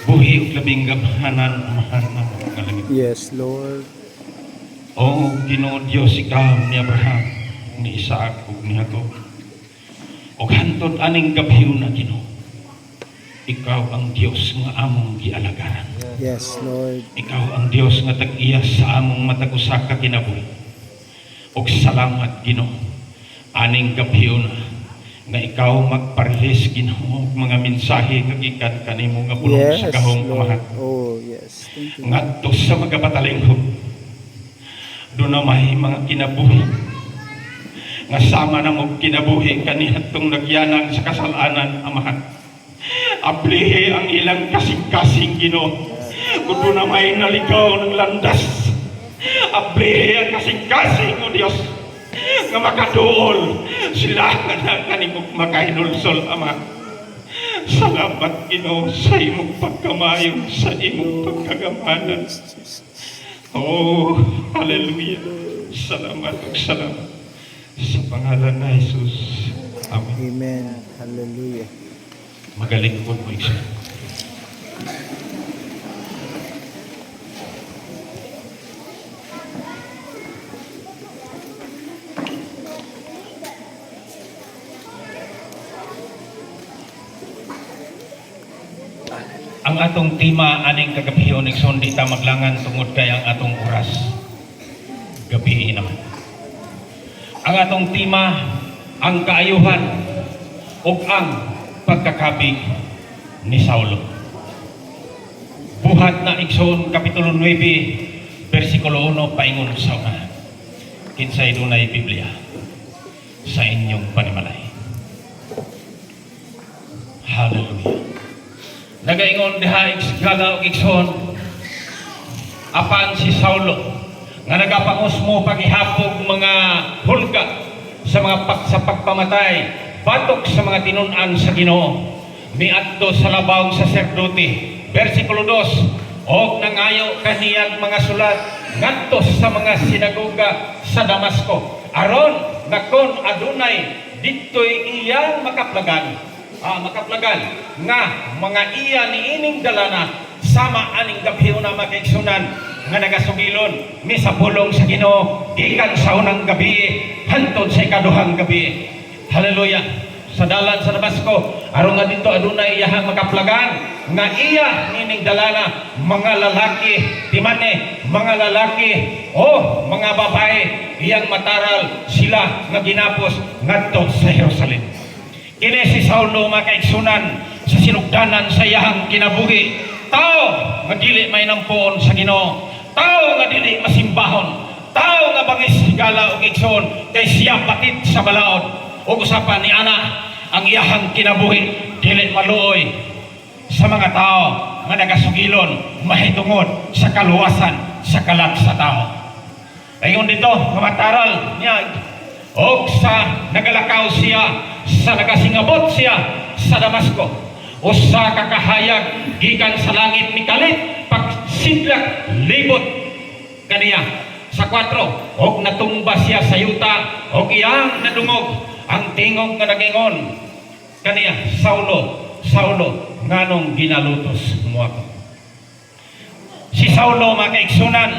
Buhi ug labing gamhanan amahan na mga langit. Yes, Lord. O Ginoo Dios, ikaw ni Abraham, ni Isaac ug ni Jacob. Og hantod aning gabiyon na Ginoo, ikaw ang Dios nga among gialagaran. Yes, Lord. Ikaw ang Dios nga tag-iya sa among matag usa ka kinabuhi. Og salamat Ginoo, aning gabiyon nga ikaw magparehis Ginoo og mga mensahe nga gikan kanimo nga bulong Yes, sa gahong Lord. amahan. Oh, yes. Thank you. Ngadto sa mga batalinghod, doon na may mga kinabuhi nga sama na mo kinabuhi kaniadtong nagyanang sa kasalanan amahan. Ablihe ang ilang kasing-kasing Ginoo, kung doon na may naligaw ng landas. Ablihe ang kasing-kasing o Dios nga makaduol sila nga na kanimong makahinulsol ama. Salamat Ginoo sa imong pagkamayo, sa imong pagkagamanan. Oh, hallelujah. Salamat ug salamat sa pangalan na Jesus. Amen. Amen. Hallelujah. Magaling po mo isa. Ang atong tema aning kagabiyon igsoon di ta maglangan tungod kay ang atong oras. Gabi naman. Ang atong tema ang kaayuhan ug ang pagkakabig ni Saulo. Buhat na igsoon kapitulo 9 bersikulo 1 paingon sa una. Kinsay dunay Biblia sa inyong panimalay. Hallelujah. Nagaingon diha gala og igsoon apan si Saulo nga nagapangusmo paghihapog mga hulga sa mga sa pagpamatay batok sa mga tinun-an sa Ginoo miadto sa labawng saserdote bersikulo 2 og nangayo kaniyang mga sulat ngadto sa mga sinagoga sa Damasco aron nakon adunay ditoy iyang makaplagan nga mga iya niining dalana sama aning gabiyon na makaigsunan nga nagasugilon ni sa pulong sa Ginoo gikan sa unang gabi hantod sa ikaduhang gabi. Hallelujah. Sa dalan sa Damasco aron nga dito adunay iyang makaplagan nga iya niining dalana mga lalaki timane mga lalaki o mga babae iyang mataral sila nga ginapos ngadto sa Jerusalem. Kini si Saulo makaigsunan sa sinugdanan sa iyang kinabuhi. Tao nga dili may nampuon sa Ginoo. Tao nga dili masimbahon. Tao nga bangis higala og igsoon kay siya batid sa balaod. Ug usapan ni ana ang iyang kinabuhi dili maluoy sa mga tao nga nagasugilon mahitungod sa kaluwasan sa kalat sa tao. Ayon dito nga mataral niya og sa nagalakaw siya sa nagasingabot siya sa Damasco usa ka kahayag gikan sa langit mikalit pagsidlak libot kaniya sa 4 og natumba siya sa yuta og iyang nadungog ang tingog nga nagingon kaniya Saulo Saulo nganong ginalutos mo ako. Si Saulo makaigsunan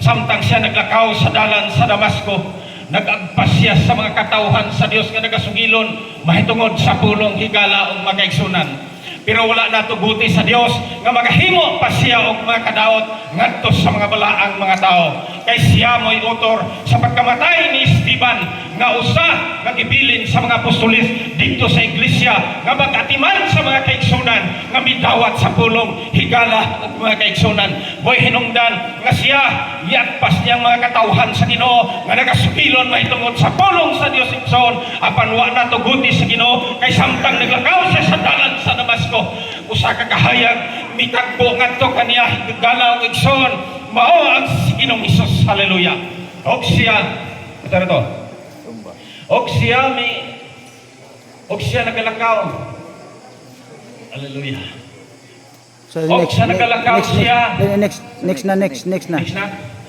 samtang siya naglakaw sa dalan sa Damasco nagagpas siya sa mga katawhan sa Dios nga nagasugilon mahitungod sa pulong higala ug makaigsunan. Pero wala natuguti sa Dios nga magahimo pa siya og mga kadaot ngadto sa mga balaang mga tao. Kay siya mo'y utor sa pagkamatay ni Esteban nga usa nga gibilin sa mga apostoles dito sa iglesia nga magatiman sa mga kaigsunan nga midawat sa pulong higala ug mga kaigsunan. Boy hinungdan nga siya iagpas niyang mga katawhan sa Ginoo nga nagasugilon mahitungod sa pulong sa Dios igsoon apan wa natuguti sa Ginoo kay samtang naglakaw siya sa dalan sa Damasco usa ka kahayag mitagbo ngadto kaniya higala ug igsoon mao ang Ginoong Hesus. Hallelujah. Og siya to og siya nagalakaw. Hallelujah. So Og siya nagalakaw siya. Next na. Next na.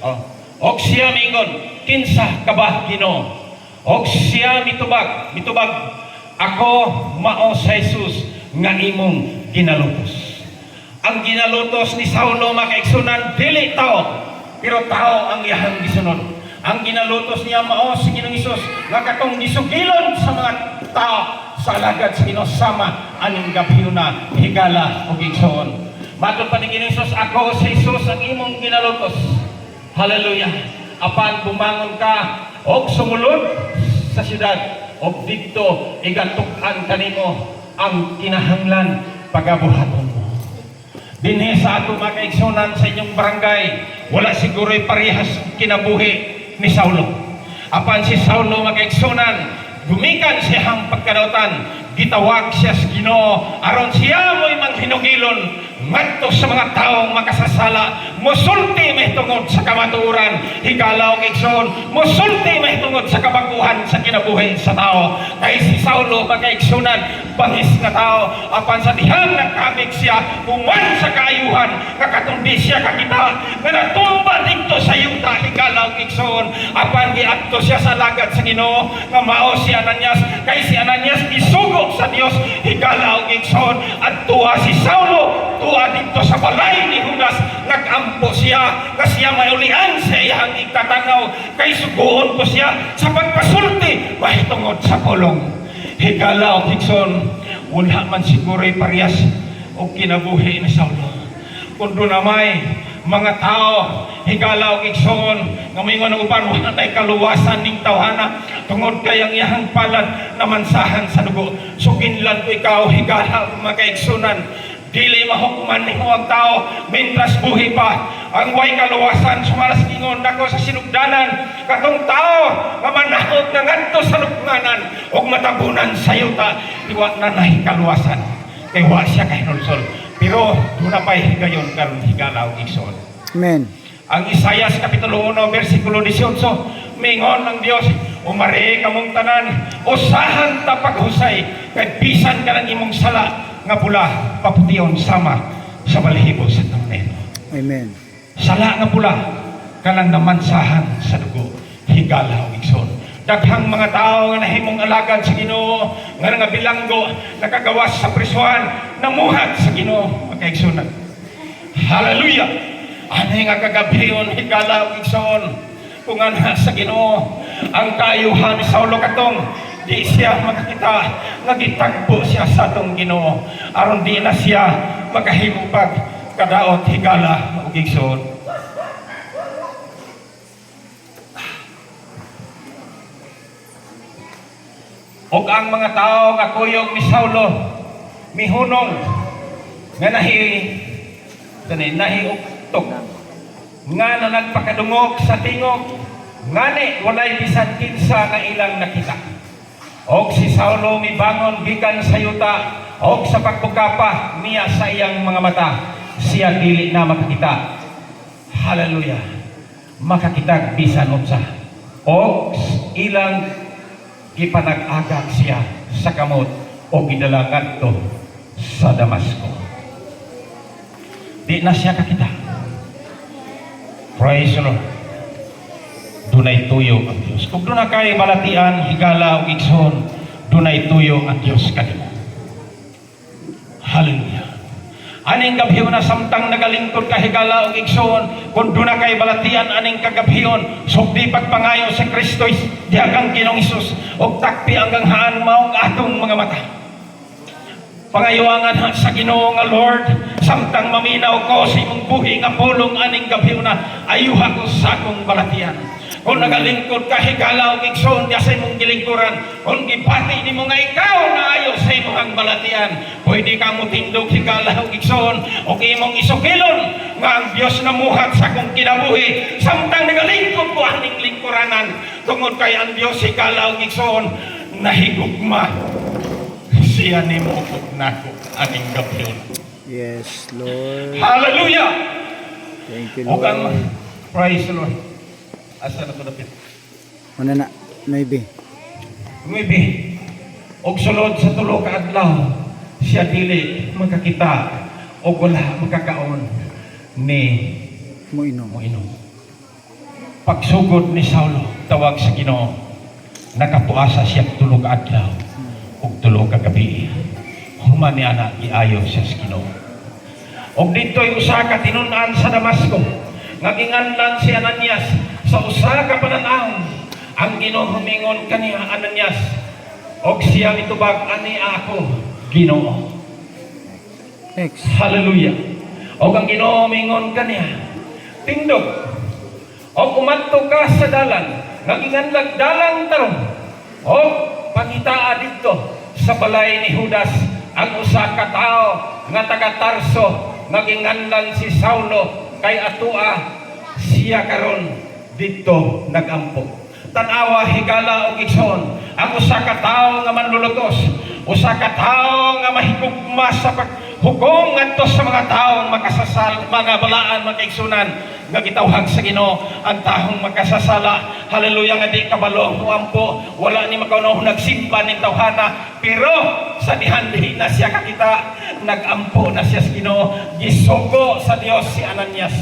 Oh. Og siya mingon kinsa ka ba Ginoo? Og siya mitubag ako mao sa Jesus nga imong ginalutos. Ang ginalutos ni Saulo makaigsunan dili tao, pero tao ang iyang gisunod. Ang ginalutos niya mao si Ginoong Hesus nga katong gisugilon sa mga tao sa alagad sa Ginoo sama aning gabi na higala ug igsoon. Matod pa ni Ginoong Hesus, ako si Hesus ang imong ginalutos. Hallelujah. Apan bumangon ka og sumulod sa syudad og didto igatuk-an kanimo ang kinahanglan pagabuhaton mo. Dinhi sa ato mga kaigsunan sa inyong barangay, wala siguro'y parehas kinabuhi ni Saulo. Apan si Saulo mga kaigsunan, gumikan siyang pagkadautan, gitawag siya sa Ginoo aron siya mo'y manghinugilon ngadto sa mga taong makasasala, mosulti mahitungod sa kamatuoran, higala ug igsoon, mosulti mahitungod sa kabaguhan sa kinabuhi sa tao. Kay si Saulo makaigsunan, bangis na tao, apan sa dihang nagkamig siya human sa kaayuhan, kakatundi siya kakita nga natumba dito sa yuta, higala ug igsoon, apan giadto siya sa lagad sa Ginoo nga mao si Ananias. Kay si Ananias isugo sa Dios, higala ug igsoon, at tuwa si Saulo dito sa balay ni Judas, nagampo siya kasi siya maulian sa iyang iktatanaw, kay suguon ko siya sa pagpasulti mahitungod sa kulong. Higala o higson, wala man siguro'y parehas o kinabuhi ni Saulo. Kundo na may mga tao, higala o higson, nga may nga uban, wala tayo kaluwasan ning tawhana, tungod kayang iyang palad na mansahan sa dugo. Suginlan ko ikaw, higala mga kaigsunan, dili mahukuman ni ang tao mentras buhi pa. Ang way kaluwasan sumaras gingon nako sa sinugdanan katong tao nga manahog na ngadto sa lubnganan ug matabunan sa yuta, iwa na nahi kaluwasan kay wa siya kahinulsol, pero duna pay higayon karon higala ug igsoon. Amen. Ang Isaias kapitulo 1 bersikulo 18, mingon ng Dios, umari kamong tanan, usahan ta paghusay kay bisan ka ng imong sala nga pula paputiyon sama sa balahibo sa tawneno. Amen. Sala nga pula kanang namansahan sa dugo, higala ug igsoon. Daghang mga tao nga nahimong alagad sa Ginoo, nga bilanggo, nakagawas sa prisuhan, namuhat sa Ginoo, makaigsunan. Hallelujah! Ani nga kagabiyon, higala ug igsoon, kung ana sa Ginoo ang kaayuhan ni Saulo katong di siya makakita nga gitagpo siya sa atong Ginoo aron di na siya makahimo pag kadaot, higala ug igsoon. Og ang mga tao nga kuyog ni Saulo mihunong nga nahiuktok nga na nagpakadungog sa tingog, ngani walay bisan kinsa nga ilang nakita. Og si Saulo mibangon gikan sa yuta, og sa pagpugkapa niya sa iyang mga mata, siya dili na makakita. Hallelujah! Makakita bisan unsa. Og ilang gipanag-agak siya sa kamot o gidala ngadto sa Damasco. Di na siya kakita. Praise the Lord. Dunay tuyo ang Dios. Kung doon na kay balatian, higala o igsoon, dunay tuyo ang Dios kanimo. Hallelujah. Aning gabhiyon na samtang nagalingkod ka higala o igsoon, kung doon na kay balatian aning kagabhiyon, sugdi pagpangayo si Kristo, dihagang Ginoong Hesus, o takpi hanggang haan maong atong mga mata. Pangayuangan sa Ginoo nga Lord, samtang maminaw ko sa imong buhi nga pulong aning gabhiyon na, ayuha ko sa akong balatian. Kung nagalingkod ka higala o igsoon diya sa imong gilingkuran, kung gipati nimo nga ikaw na ayo sa imong balatian, pwede ka mo tindog higala o igsoon o imong isukilon nga ang Dios namuhat sa akong kinabuhi samtang nagalingkod ko aning lingkuranan, tungod kay ang Dios higala o igsoon nahigugma siya nimo ug nako aning gabyon. Yes, Lord. Hallelujah. Thank you, O kang Lord. praise the Lord. Asa na ko dapit? Ano na? Maybe. Maybe, og sulod sa tulo ka adlaw, siya dili makakita o wala makakaon ni Muinom. moinom. Pagsugod ni Saulo, tawag sa Ginoo, nakatuasa siya tulo ka adlaw og tulo ka gabi. Human ni ana giayo siya sa Ginoo. Og dito'y usa ka tinun-an sa Damasco, nga ginganlan si Ananias sa usa ka pananaw. Ang Ginoo humingon kaniya, Ananias, og siya itubag, ani ako, Ginoo. Next. Hallelujah. Og ang Ginoo humingon kaniya, tindog, og umadto ka sa dalan, nga ginganlag dalang tarong, og pangitaa didto sa balay ni Judas ang usa ka tawo nga taga Tarso nga ginganlan si Saulo, kay atua siya karon didto nagampo. Tanawa, higala o igsoon, ang usa ka tawo nga manlulutos, usa ka tawo nga mahigugma sa paghukom ngadto sa mga taong makasasal, mga balaan, makaigsunan, nga gitawhag sa Ginoo ang taong makasasala. Hallelujah, nga di kabalo muampo, wala ni makaunaw nagsimba ning tawhana, pero sa dihanli na siya kakita, nagampo na siya sa Ginoo, gisugo sa Dios si Ananias.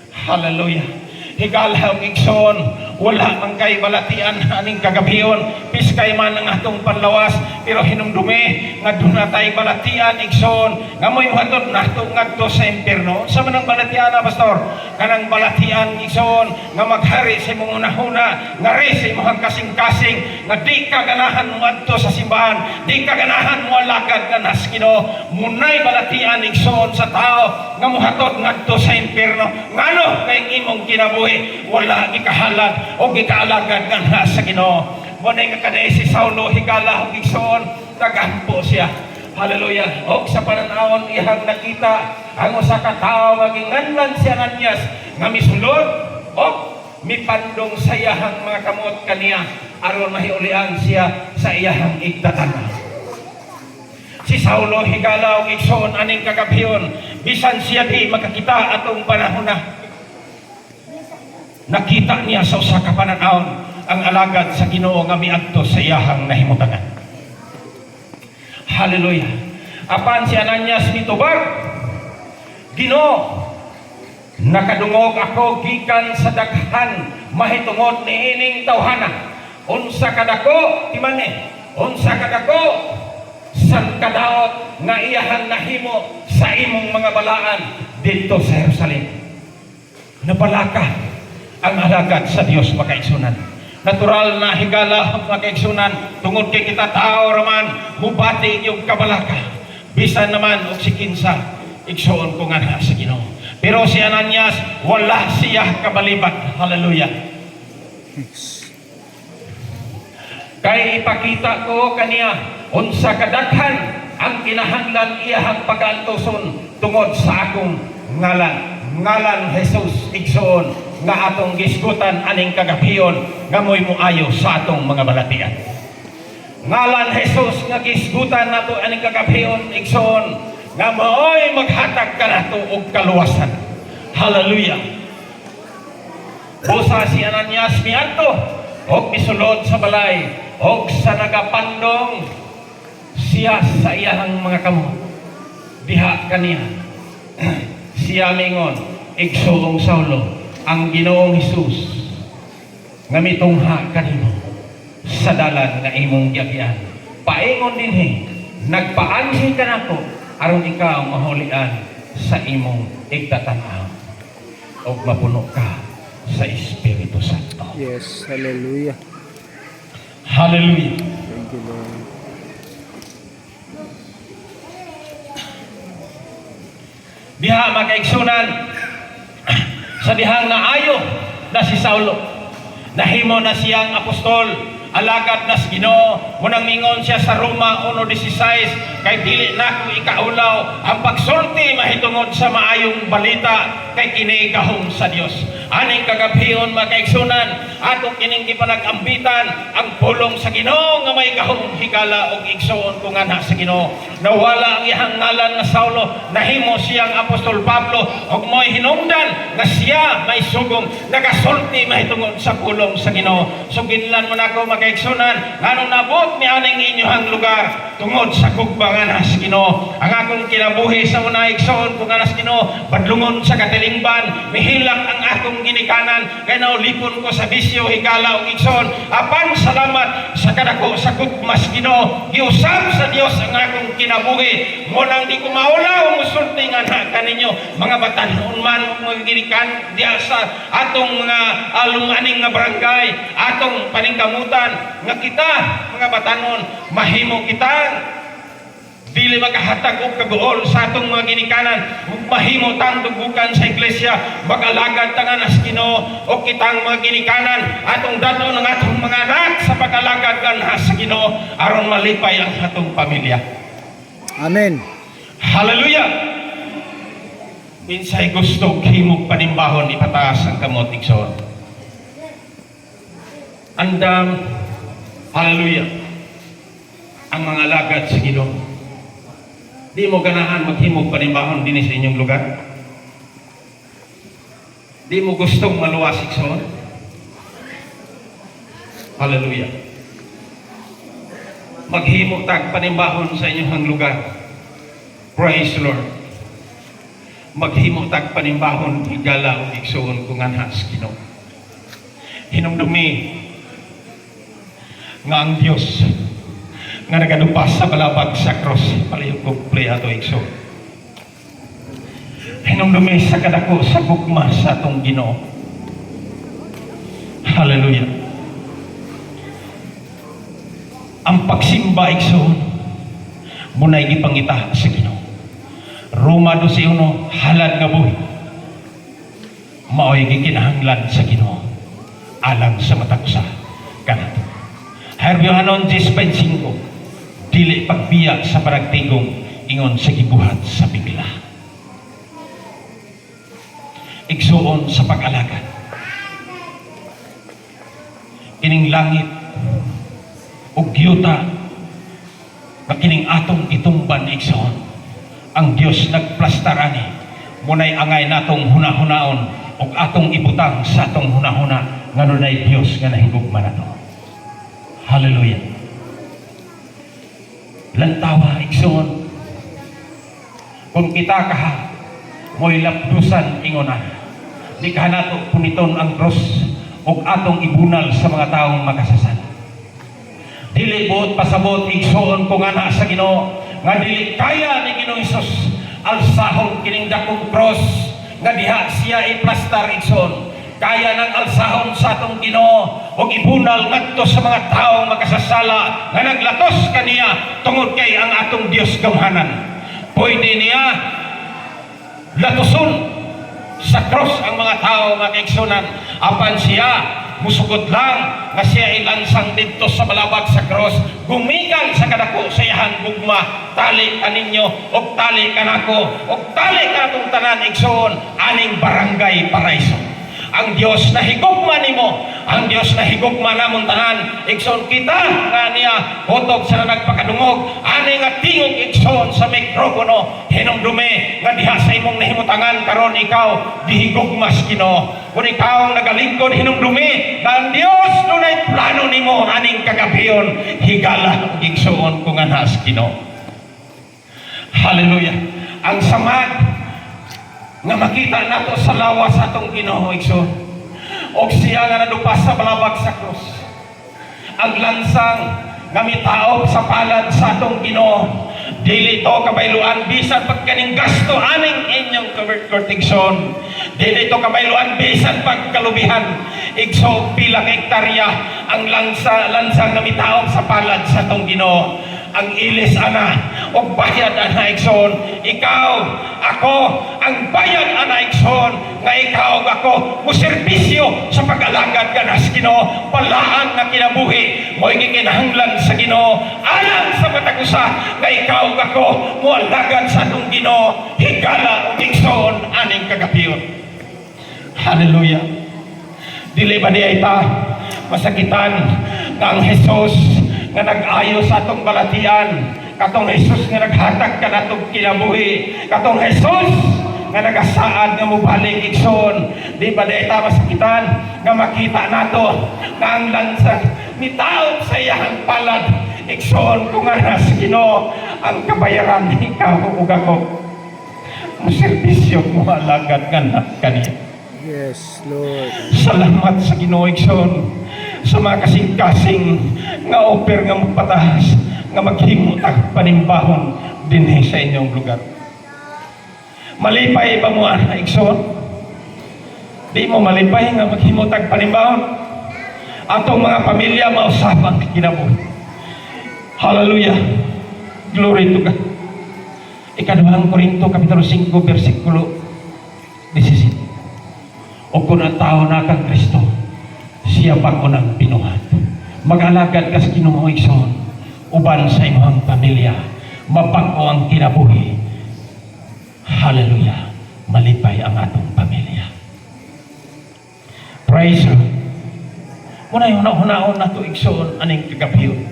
Hallelujah. Higala ang igsoon, wala man kay balatian aning kagabiyon, piskay man ang atong panlawas, pero hinumdumi nga doon na tayo balatian igsoon, nga mo'y hatod nato ngadto sa impierno. Sa manang balatian na, Pastor? Kanang balatian igsoon, nga maghari sa imong unahuna, nga ri sa imong kasing-kasing, nga di ka ganahan mo adto sa simbahan, di ka ganahan mo alagad nga nas Ginoo. Munay balatian igsoon sa tao, nga muhatod ngadto sa impierno. Ngano kay imong kinabuhi wala gikahalad o gikaalagad nga nasa Ginoo. Munay nga kanay si Saulo, higala og igsoon, tagampo siya. Hallelujah. Og sa pananawon iyang nakita ang usa ka tawo nga ginganlan si Ananias, nga misulod og mipandong sa iyahang mga kamot kaniya aron mahiulian siya sa iyahang igdatan. Si Saulo, higala og igsoon aning kagabiyon, bisan siya di makakita atong panahon na, nakita niya sa usa ka pananawon ang alagad sa Ginoo nga miadto sa iyahang nahimutangan. Hallelujah. Apan si Ananias mitubag, Ginoo, nakadungog ako gikan sa daghan mahitungod niining tawhana. Unsa kadako timani, unsa kadako san kadaot nga iyahang nahimo sa imong mga balaan dito sa Jerusalem. Nabalaka ang alagad sa Dios makaigsunan. Natural na higala makaigsunan, tungod kay kita tao raman, mubati yung kabalaka. Bisan naman og si kinsa, igsuon ko nga sa Ginoo. Pero si Ananias, wala siya kabalibat. Hallelujah. Next. Kay ipakita ko kaniya, unsa kadaghan ang kinahanglan iyahang pag-antuson tungod sa akong ngalan. Ngalan Jesus igsoon nga atong gisgutan aning kagabiyon nga mo'y muayo sa atong mga balatian. Ngalan Jesus nga gisgutan nato aning kagabiyon igsoon nga mo'y maghatag kanato og kaluwasan. Hallelujah. Busa si Ananias miadto og misulod sa balay og sa nagapandong siya sa iyahang mga kamot. Diha kaniya siya mingon, igsoong Saulo, ang Ginoong Hesus nga mitungha kanimo sa dalan nga imong giagyan. Paingon dinhi, nagpaanhi ka nako aron ikaw mahulian sa imong igtatanaw og mapuno ka sa Espiritu Santo. Yes. Hallelujah. Hallelujah. Thank you, Lord. Diha makaigsunan sa dihang naayo na si Saulo, nahimo na siyang apostol, alagad na si Ginoo. Munang mingon siya sa Roma 1:16, kay dili na ko ikaulaw ang pagsulti mahitungod sa maayong balita, kay kini gahom sa Dios. Aning kagabiyon makaigsunan, atong kining gipanag-ambitan ang pulong sa Ginoo nga may gahom, higala og igsoon ko nga sa Ginoo. Nawala ang iyang ngalan nga Saulo, nahimo siyang apostol Pablo, og mo'y hinungdan nga siya may sugong nagasulti mahitungod sa pulong sa Ginoo. So ginlan mo nako kaigsunan, nganong nabot mi aning inyohang lugar tungod sa gugbangan has Ginoo. Ang akong kinabuhi sa una igsoon kung anas Ginoo, padlungon sa katilingban, mihilak ang akong ginikanan, kay naulipon ko sa bisyo, higala ug igsoon. Apan salamat sa kadako sa gugmas Ginoo, giusab sa Dios ang akong kinabuhi. Mo nang di ko maulaw musulti nga na kaninyo mga batanon man mga ginikan diya sa atong mga alunganing nga barangay, atong paningkamutan nga kita mga batanon mahimo kita dili makahatag og kaguol sa atong mga ginikanan, mahimo tang dugukan sa iglesia, mag-alagad tangan as Ginoo o kitang mga ginikanan atong dato ng atong mga anak sa pag-alagad kan sa Ginoo aron malipay ang atong pamilya. Amen. Hallelujah. Minsay gusto himog panimbahon ipataas ang kamot igsoon. Andam, hallelujah, ang mga alagad sa Ginoo. Di mo ganahan maghimog panimbahon din sa inyong lugar? Di mo gustong maluwas igsoon? Hallelujah. Maghimog tag panimbahon sa inyong lugar. Praise the Lord. Maghimo tag panimbahon higala ug igsoon kung anhas Ginoo. Hinumdumi nga ang Dios nga nagadupas sa balabag sa cross palihog kumple ato igsoon. Hinumdumi sa kadako sa gugma sa atong Ginoo. Hallelujah. Ang pagsimba igsoon munay gipangita sa Ginoo. Roma 12:1, halad nga buhi mao'y gikinahanglan sa Ginoo alang sa matag usa kanato. Herbihanon 10:25, dili pagbiya sa paragtigong ingon sa gibuhat sa bigla. Igsuon sa pag-alagad. Kining langit ug yuta na kining atong itumban igsuon. Ang Dios nagplastarani munay angay natong hunahunaon ug atong ibutang sa atong hunahuna nga nunay Dios nga nahigugma nato. Hallelujah. Lantawa igsoon kung kita kaha mo'y lapdusan ingonan di ka nato puniton ang cross ug atong ibunal sa mga taong makasasala. Dili buot pasabot igsoon kung ana sa Ginoo nga dili kaya ni Ginoong Hesus alsahon kining dakong cross nga diha siya iplastar igsoon. Kaya nang alsahon sa atong Ginoo ug ibunal ngadto sa mga taong makasasala nga naglatos kaniya tungod kay ang atong Dios gamhanan. Pwede niya latoson sa cross ang mga tao nga kaigsunan apan siya musugod lang nga siya ilansang dito sa balabag sa cross, gumikan sa kadako sa iyang gugma, tali kaninyo og tali kanako og tali kanatong tanan igsoon aning barangay Paraiso. Ang Dios na higugma nimo, ang Dios na higugma namon tanan igsoon kita nga niya hotog sa nagpakadungog ani nga tingog igsoon sa mikropono hinumdumi nga diha sa imong nahimutangan karon ikaw dihigugmas Ginoo. Kung ikaw nagalingkod hinumdumi nga ang Dios dunay plano nimo aning kagabiyon higala ug igsoon kung anhas Ginoo. Hallelujah. Ang samad nga makita nato sa lawas atong Ginoo igsoon og siya nga nadupas sa balabag sa krus, ang lansang nga mitaog sa palad sa atong Ginoo dili to kabayluan bisan pagkaning gasto aning inyong cortigson, dili to kabayluan bisan pagkalubihan igsoon pila ka hektarya ang lansang nga mitaog sa palad sa atong Ginoo. Ang ilis ana o bayad ana igsoon, ikaw ako ang bayad ana igsoon nga ikaw ako muserbisyo sa pag-alagad kanas Ginoo. Palaan nga kinabuhi mo'y gikinahanglan sa Ginoo alang sa matagusa nga ikaw ako mualagad sa atong Ginoo higala ug igsoon aning kagabiyon. Hallelujah. Dili ba di ita masakitan nga ang Hesus nga nag-ayo sa atong balatian, katong Hesus nga naghatag kanatong kinabuhi, katong Hesus nga nagasaad nga mubalik igsoon. Di ba dita masakitan nga makita nato nga ang lansang nitaot sa iyang palad. Igsoon ko nga na sa Ginoo ang kabayaran ikaw ug ako. Maserbisyo mo alagad nga na kaniya. Yes, Lord. Salamat sa Ginoo igsoon sa mga kasing-kasing nga offer nga magpatahas nga maghimo tag panimbahon dinhi sa inyong lugar. Malipay ba mo igsoon? Di mo malipay nga maghimo tag panimbahon. Atong mga pamilya mausapang kinabuhi. Hallelujah. Glory to God. Ikaduhang Korinto kapitulo 5 bersikulo 17. O kung ang tao na kang Kristo, siya pa ko ng pinuhat. Mag-alagad ka sa Ginoo igsoon, uban sa imong pamilya, mabag-o ang kinabuhi. Hallelujah. Malipay ang atong pamilya. Praise God. Muna yung hunahon na ito igsoon aning kagabiyon.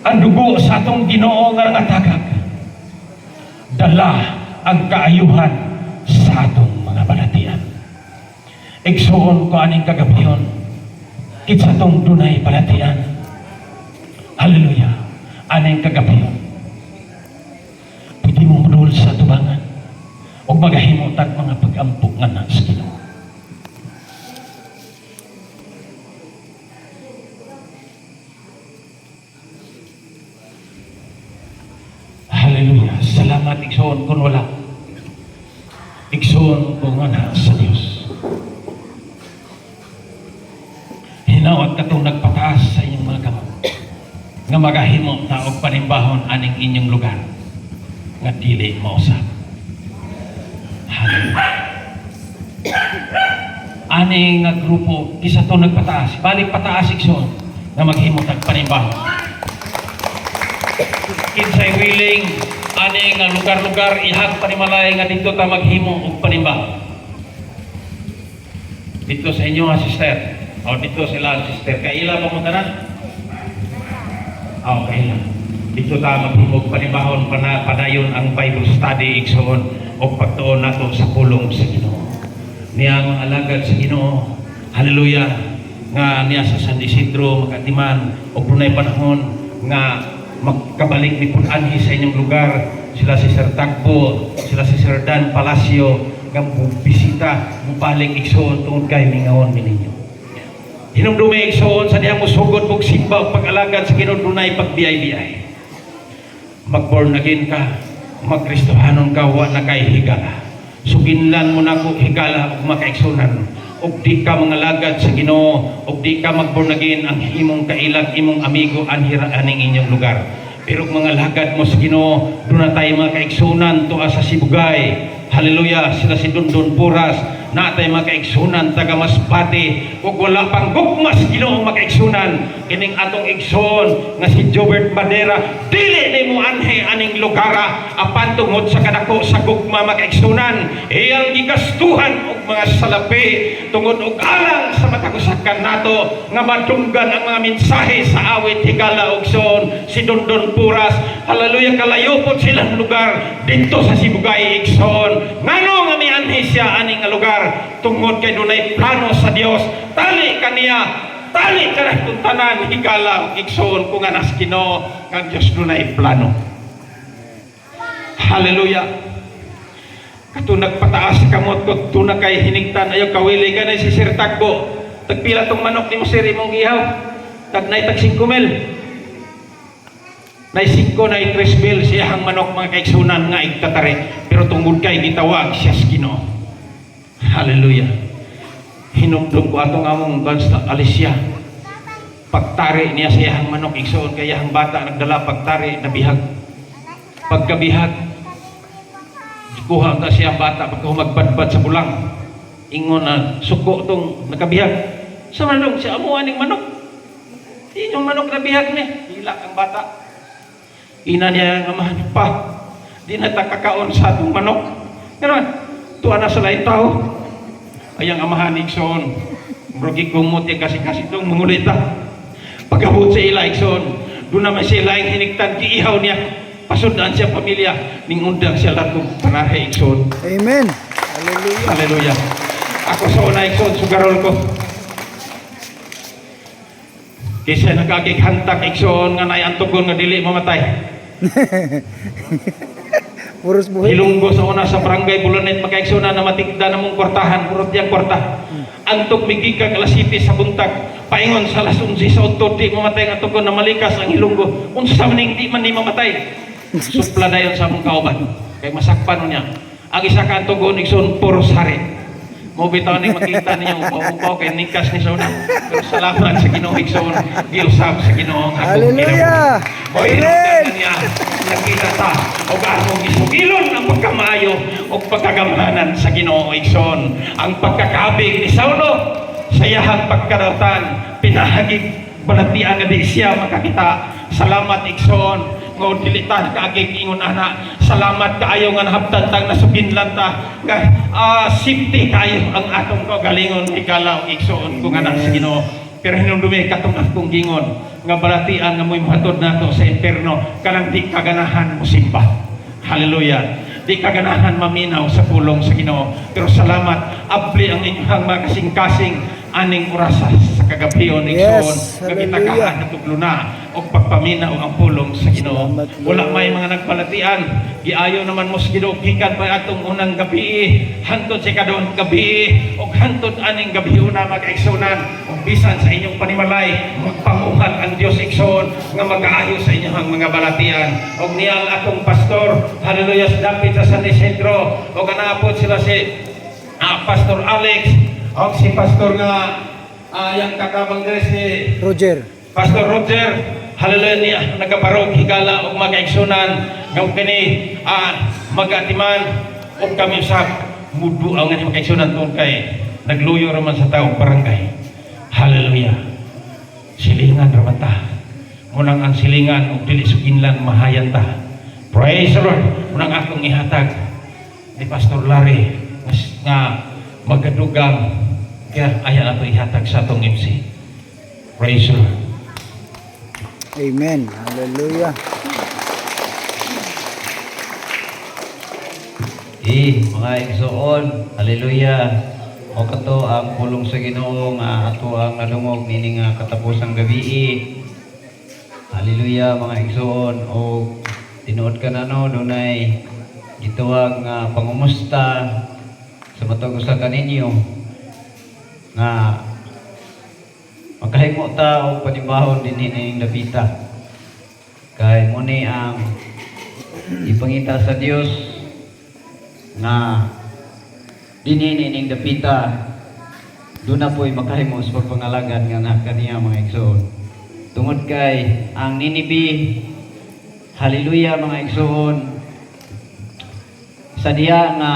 Ang dugo sa atong Ginoo nga nangatagak, dala ang kaayuhan sa atong mga balatian. Igsoon ko aning kagabiyon, kitsa tong dunay balatian. Hallelujah. Aning kagabiyon. Pwede mo mudul sa tubangan o magahimo tag mga pag-ampok nga na sa Ginoo. Hallelujah. Salamat igsoon kung wala. Igsoon kung wala sa Diyos. Hinawat ka itong nagpataas sa inyong mga kamot. Nga magahimo taog panimbahon aning inyong lugar. Nga dili mausap. Hallelujah. Aning nga grupo, kisa itong nagpataas. Balik pataas igsoon nga maghimo tag panimbahon. Kinsay willing ani nga lugar-lugar ihag panimalay nga dito ta maghimo og panimba. Dito sa inyo nga sister. O dito sila sister. Kaila pa mo tanan? Okay lang. Dito ta maghimo og panimbahon padayon ang Bible study igsoon og pagtuon nato sa pulong sa Ginoo. Niya ang alagad sa Ginoo. Hallelujah. Nga niya sa San Isidro makatiman og dunay panahon nga magkabalik ni Punanhi sa inyong lugar. Sila si Sir Tagbo, sila si Sir Dan Palacio, nga bisita, mubalik igsoon tungod kay mingawon ninyo. Hinumdumi igsoon sa diyang musugod og simba og pag-alagad sa Ginoo dunay pagbiyay-biyay. Mag-born again ka, mag-Kristohanon ka, wa na kay higala. Suginlan mo na ko higala og makaigsunan. Og di ka mga lagad sa Ginoo, og di ka mag-born again ang imong kailag, imong amigo anhira aning inyong lugar. Pero mga lagad mo sa Ginoo, doon na tayo mga kaigsunan tuwa sa Sibugay. Hallelujah, sila si Dondon Puras, na tayo mga kaigsunan taga Masbate, ug wala pang gugmas Ginoo makaigsunan. Kining atong igsoon nga si Jobert Madera, dili ni mo anhe aning lugara apan tungod sa kadako sa gugma makaigsunan. Iyang gigastuhan og mga salapi tungod og alang sa matagusakan nato nga madunggan ang mga mensahe sa awit higala og son si Dondon Puras. Hallelujah, kalayo po silang lugar dito sa Sibugay igsoon. Ngano nga mianhi siya aning nga lugar tungod kay dunay plano sa Dios. Tali kaniya, tali ka kung tanan higala igsoon kung nga nas Ginoo nga Dios dunay plano. Hallelujah. Kato nagpataas kamot ko tuna kay hinigtan ayo kawili ka na si Sir Tagbo. Tagpila tong manok ni mo sir imong gihaw. Tag nay tag 5 mil. Nay 5 nay 3 mil siyang manok mga kaigsunan nga igtatari. Pero tungod kay gitawag siya sa Ginoo. Hallelujah. Hinumdum ko atong among basta Alicia. Pagtari niya siyang manok igsoon kay ang bata nagdala pagtari nabihag. Pagkabihag kuha ta siyang bata pagka magbadbad sa bulang. Ingon na suko tong nakabihag. Sa manok siya amo aning manok. Inyong manok nabihag ni. Hila ang bata. Ina niya ang amahan pa. Di na takakaon sa atong manok. Pero tuwa na sa lain tao. Ayang amahan igsoon. Murag gumuti kasi itong mangulita. Pagabot sa ila igsoon. Doon naman siya laing hinigtan giihaw niya. Pasundaan siya pamilya. Ning undang siya latong panahe igsoon. Amen. Hallelujah. Hallelujah. Ako sa una igsoon sugarol ko. Kaysa nagkakikhantak igsoon nga nay antugon nga dili mamatay. Puros buhay. Hilunggo sa una sa barangay Bulanet makaigsoon na matigda na mong kwartahan, purot yang kwarta. Antok migikag alas 7 sa buntag, paingon sa alas 11 sa untod, di mamatay nga tugon na malikas ang hilunggo. Unsa man ning di man ni mamatay. Supla dayon sa mong kauban. Kay masakpan niya. Ang isa ka tugon igsoon puros hari. Mo bitaw ning makita ninyo upaw-upaw kay nikas ni sa una. Pero salamat sa Ginoo igsoon, giusab sa Ginoo ang akong Hallelujah! o Amen! niya, nakita ta o gaano gisugilon ang pagkamayo o pagkagamanan sa Ginoo igsoon. Ang pagkakabig ni Saulo sa iyahang pagkaratan pinahagig balatian nga di siya makakita. Salamat igsoon ngo dilitan kaagig ingon ana. Salamat kaayo nga nahaptan tang nasuginlan ta nga safety kayo ang atong kagalingon ikalaw igsoon kung anak sa Ginoo. Pero hinumdumi katong akong gingon nga balatian nga mo'y mahatod nato sa impierno kanang di kaganahan mo simba. Hallelujah. Di kaganahan maminaw sa pulong sa Ginoo. Pero salamat abli ang inyong mga kasing-kasing aning orasa sa kagabion igsoon nga kitagahan natuglo na o pagpaminaw ang pulong sa Ginoo. Wala may mga nagbalatian, giayo naman mo sa Ginoo gikan pa atong unang gabi hantod sa kadong gabi o hantod aning gabi una mag-igsunan o bisan sa inyong panimalay magpamuhat ang Dios igsoon nga mag-aayo sa inyong mga balatian. Og niyang atong pastor, hallelujah, dapit sa San Isidro o kanapod sila si Pastor Alex o si Pastor nga yang kakabang diri si Roger. Pastor Roger, hallelujah niya nagabarog higala og mag-igsunan nga kini magatiman og kami sa mudu ang nga mag-igsunan tungod kay nagluyo raman sa taong barangay. Hallelujah. Silingan raman ta. Munang ang silingan og dili suginlan mahayan ta. Praise the Lord. Munang akong ihatag ni Pastor Larry nga magadugang kaya ayan ato ihatag sa atong MC. Praise the Lord. Amen. Hallelujah. Mga igsoon, hallelujah. O kato ang pulong sa Ginoo nga ato ang nalungog nini nga katapusang gabi. Hallelujah mga igsoon. O tinuod ka na no dunay gituwag nga pangumusta sa matag usa kaninyo nga magkahimo ta og panibahon dinhi ning dapita. Kay muni ang ipangita sa Dios nga dinhi ning dapita doon na po'y makahimo sa pagpangalagan nga anak kaniya mga igsoon. Tungod kay ang Ninibe, hallelujah mga igsoon, sa diya nga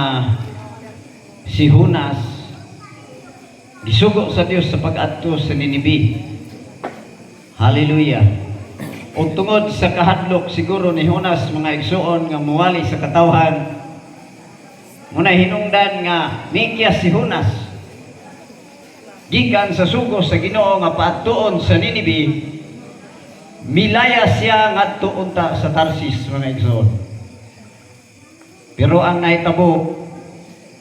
si Jonas gisugo sa Dios sa pag-adto sa Ninibe. Hallelujah. O tungod sa kahadlok siguro ni Jonas mga igsoon nga muwali sa katawhan, muna hinungdan nga mikyas si Jonas gikan sa sugo sa Ginoo nga paadtoon sa Ninibe, milaya siya ngadto unta sa Tarsis mga igsoon. Pero ang nahitabo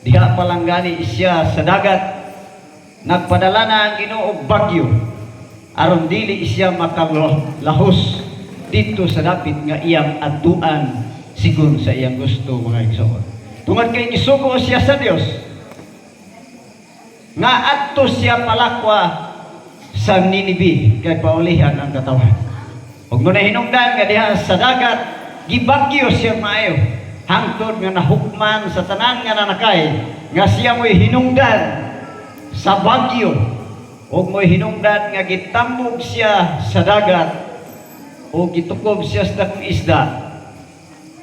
diha pa lang gani siya sa dagat, nagpadala na ang Ginoo og bagyo aron dili siya makalahos dito sa dapit nga iyang adtuan sigon sa iyang gusto mga igsoon. Tungod kay gisugo siya sa Dios nga adto siya palakwa sa Ninibe kay paulihan ang katawan. Ug muna hinungdan nga diha sa dagat gibagyo siya maayo hangtod nga nahukman sa tanan nga nanakay nga siya mo'y hinungdan sa bagyo ug mo'y hinungdan nga gitambog siya sa dagat o gitukob siya sa dakong isda.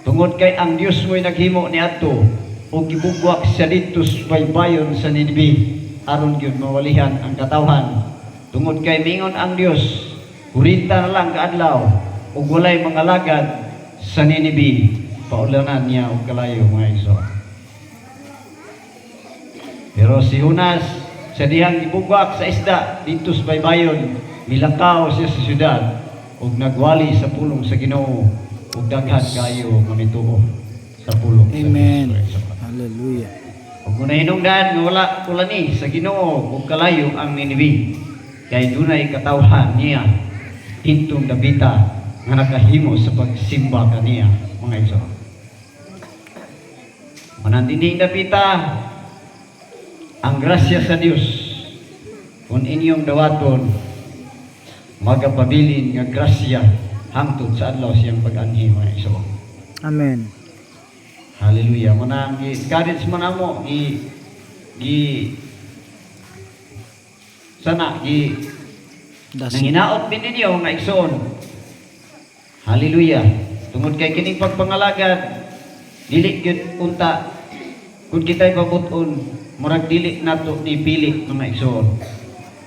Tungod kay ang Dios mo'y naghimo niadto o gibugwak siya dito sa baybayon sa Ninibe aron gyud mawalihan ang katawhan. Tungod kay mingon ang Dios, 40 na lang kaadlaw ug walay mga lagad sa Ninibe, paulanan niya og kalayo mga igsoon. Pero si Jonas sa dihang gibugwak sa isda dito sa baybayon, milakaw siya sa syudad ug nagwali sa pulong sa Ginoo ug daghan kayo manituo sa pulong sa Amen. Dios. Hallelujah. Ug kung nahinungdan nga wala kulani sa Ginoo ug kalayo ang Ninibe, kay dunay katawhan niya hintong Davita nga nakahimo sa pagsimba kaniya, mga igsoon. Manandining Davita, ang grasya sa Dios kung inyong dawaton magapabilin nga grasya hangtod sa adlaw siyang pag-anhi, mga igsoon. Amen. Hallelujah. Muna ang encourage mo na mo sana Das. nanginaot din ninyo nga igsoon. Hallelujah. Tungod kay kining pagpangalagad dili gyud unta kun kita'y pabuton murag dili nato ni pili mga igsoon.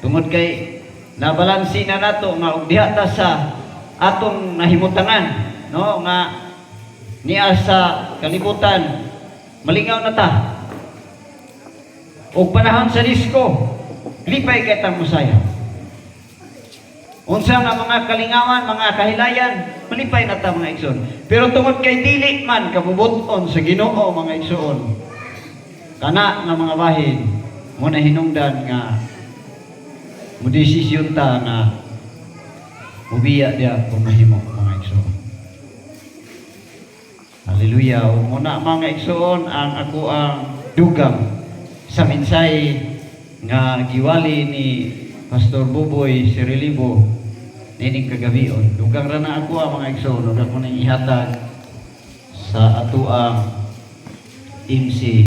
Tungod kay nabalansi na nato nga og diha ta sa atong nahimutangan, no, nga niya sa kalibutan malingaw na ta. Og panahon sa disko lipay kay ta musaya. Unsa nga mga kalingawan, mga kahilayan, malipay na ta mga igsoon. Pero tungod kay dili man kabubuton sa Ginoo mga igsoon, kana nga mga bahin mo na hinungdan nga modesisyon ta nga mubiya dia kung mahimo mga igsoon. Hallelujah. O muna mga igsoon ang ako ang dugang sa minsay nga giwali ni Pastor Buboy Sirilibo nining kagabion. Dugang ra na ako ang mga igsoon, ug ako nang ihatag sa ato ang MC